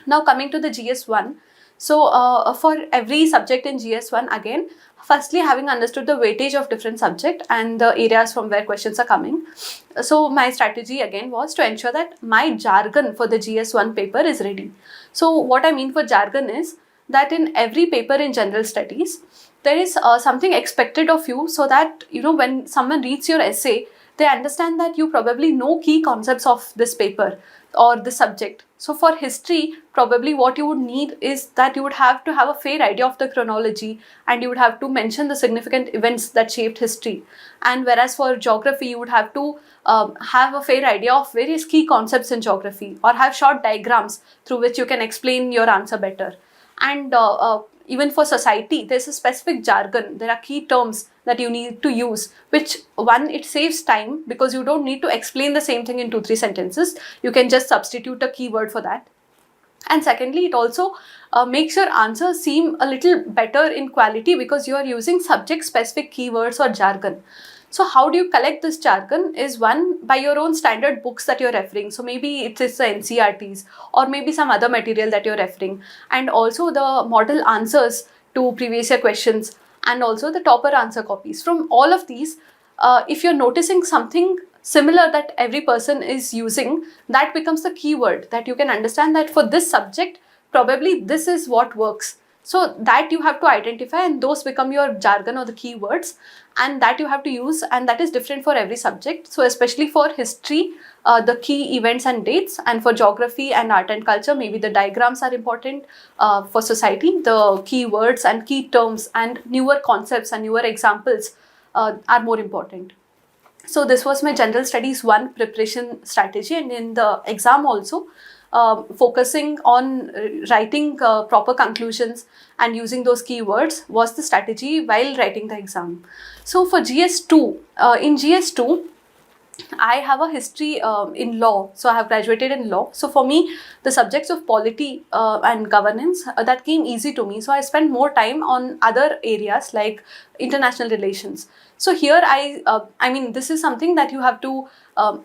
Now coming to the GS1, so for every subject in GS1, again, firstly having understood the weightage of different subject and the areas from where questions are coming, so my strategy again was to ensure that my jargon for the GS1 paper is ready. So what I mean for jargon is that in every paper in general studies, there is something expected of you, so that when someone reads your essay, they understand that you probably know key concepts of this paper or the subject. So for history, probably what you would need is that you would have to have a fair idea of the chronology, and you would have to mention the significant events that shaped history. And whereas for geography, you would have to have a fair idea of various key concepts in geography, or have short diagrams through which you can explain your answer better. And even for society, there's a specific jargon. There are key terms that you need to use, which one, it saves time because you don't need to explain the same thing in 2-3 sentences. You can just substitute a keyword for that. And secondly, it also makes your answer seem a little better in quality because you are using subject specific keywords or jargon. So how do you collect this jargon is, one, by your own standard books that you're referring. So maybe it is the NCERTs or maybe some other material that you're referring, and also the model answers to previous year questions, and also the topper answer copies. From all of these, if you're noticing something similar that every person is using, that becomes the keyword that you can understand that for this subject, probably this is what works. So that you have to identify, and those become your jargon or the keywords, and that you have to use, and that is different for every subject. So especially for history, the key events and dates, and for geography and art and culture, maybe the diagrams are important. For society, the key words and key terms and newer concepts and newer examples are more important. So this was my general studies 1 preparation strategy, and in the exam also, focusing on writing proper conclusions and using those keywords was the strategy while writing the exam. So for GS2, in GS2, I have a history in law, so I have graduated in law. So for me, the subjects of polity and governance, that came easy to me. So I spent more time on other areas like international relations. So here I mean, this is something that you have to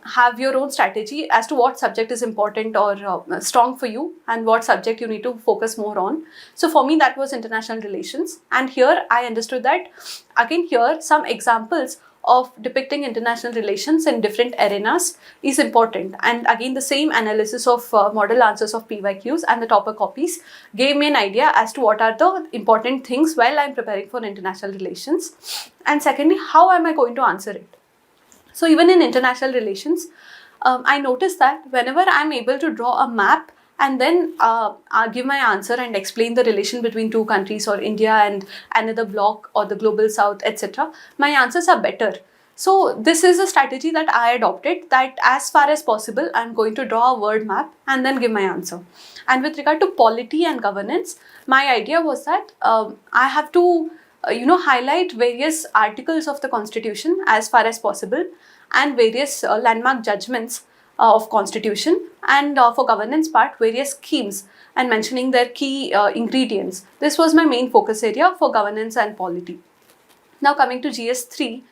have your own strategy as to what subject is important or strong for you, and what subject you need to focus more on. So for me, that was international relations, and here I understood that again here some examples of depicting international relations in different arenas is important. And again, the same analysis of model answers of PYQs and the topper copies gave me an idea as to what are the important things while I'm preparing for international relations. And secondly, how am I going to answer it? So even in international relations, I noticed that whenever I'm able to draw a map and then I'll give my answer and explain the relation between two countries or India and another bloc or the global south, etc., my answers are better. So this is a strategy that I adopted, that as far as possible, I'm going to draw a word map and then give my answer. And with regard to polity and governance, my idea was that I have to highlight various articles of the constitution as far as possible, and various landmark judgments of constitution, and for governance part, various schemes and mentioning their key ingredients. This was my main focus area for governance and polity. Now coming to GS3,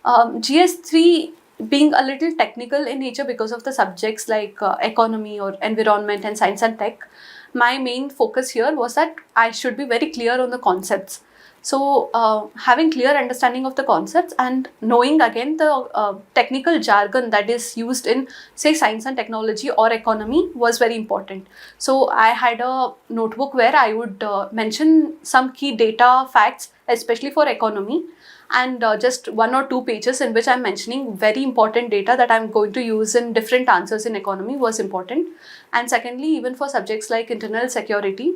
GS3 being a little technical in nature because of the subjects like economy or environment and science and tech, my main focus here was that I should be very clear on the concepts. So having clear understanding of the concepts and knowing again the technical jargon that is used in, say, science and technology or economy was very important. So I had a notebook where I would mention some key data facts, especially for economy, and just 1 or 2 pages in which I'm mentioning very important data that I'm going to use in different answers in economy was important. And secondly, even for subjects like internal security,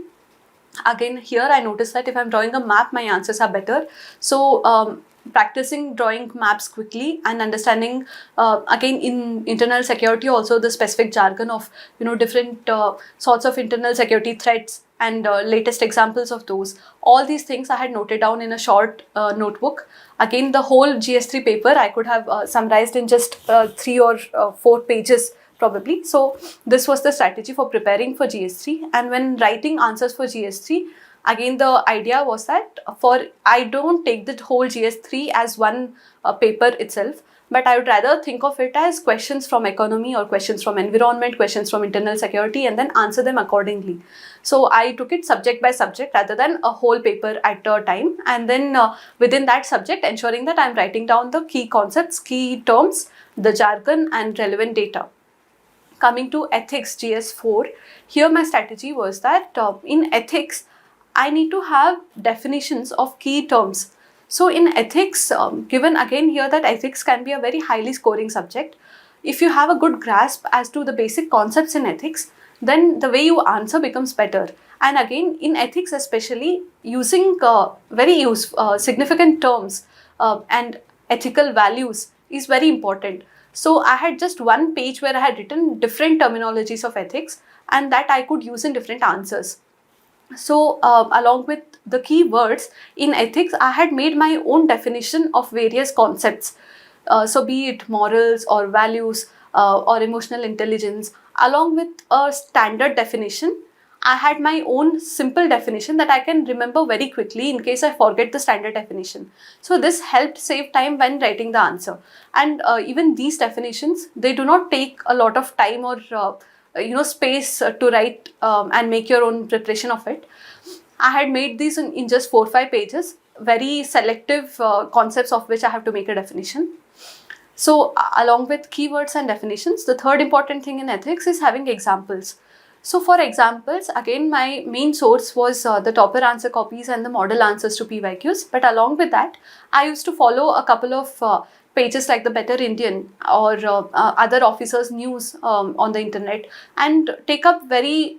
again here I noticed that if I'm drawing a map, my answers are better. So practicing drawing maps quickly and understanding again in internal security also the specific jargon of different sorts of internal security threats and latest examples of those. All these things I had noted down in a short notebook. Again, the whole GS3 paper I could have summarized in just 3 or 4 pages probably. So this was the strategy for preparing for GS3. And when writing answers for GS3, again the idea was that I don't take the whole GS3 as one paper itself. but I would rather think of it as questions from economy or questions from environment, questions from internal security, and then answer them accordingly. So I took it subject by subject rather than a whole paper at a time, and then within that subject ensuring that I'm writing down the key concepts, key terms, the jargon and relevant data. Coming to ethics GS4, here my strategy was that in ethics, I need to have definitions of key terms. So in ethics, given again here that ethics can be a very highly scoring subject, if you have a good grasp as to the basic concepts in ethics, then the way you answer becomes better. And again, in ethics especially, using significant terms and ethical values is very important. So I had just one page where I had written different terminologies of ethics and that I could use in different answers. So along with the keywords in ethics, I had made my own definition of various concepts. So be it morals or values or emotional intelligence, along with a standard definition, I had my own simple definition that I can remember very quickly in case I forget the standard definition. So this helped save time when writing the answer. And even these definitions, they do not take a lot of time or space to write and make your own preparation of it. I had made these in just 4-5 pages, very selective concepts of which I have to make a definition. So along with keywords and definitions, the third important thing in ethics is having examples. So for examples, again, my main source was the topper answer copies and the model answers to PYQs. But along with that, I used to follow a couple of pages like the Better Indian or other officers' news on the internet and take up very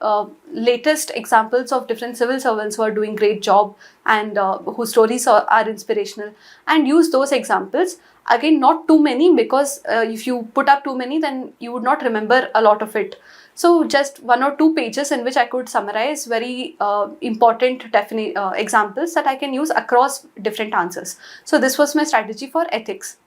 latest examples of different civil servants who are doing great job and whose stories are inspirational, and use those examples. Again, not too many, because if you put up too many, then you would not remember a lot of it. So just 1 or 2 pages in which I could summarize very important examples that I can use across different answers. So this was my strategy for ethics.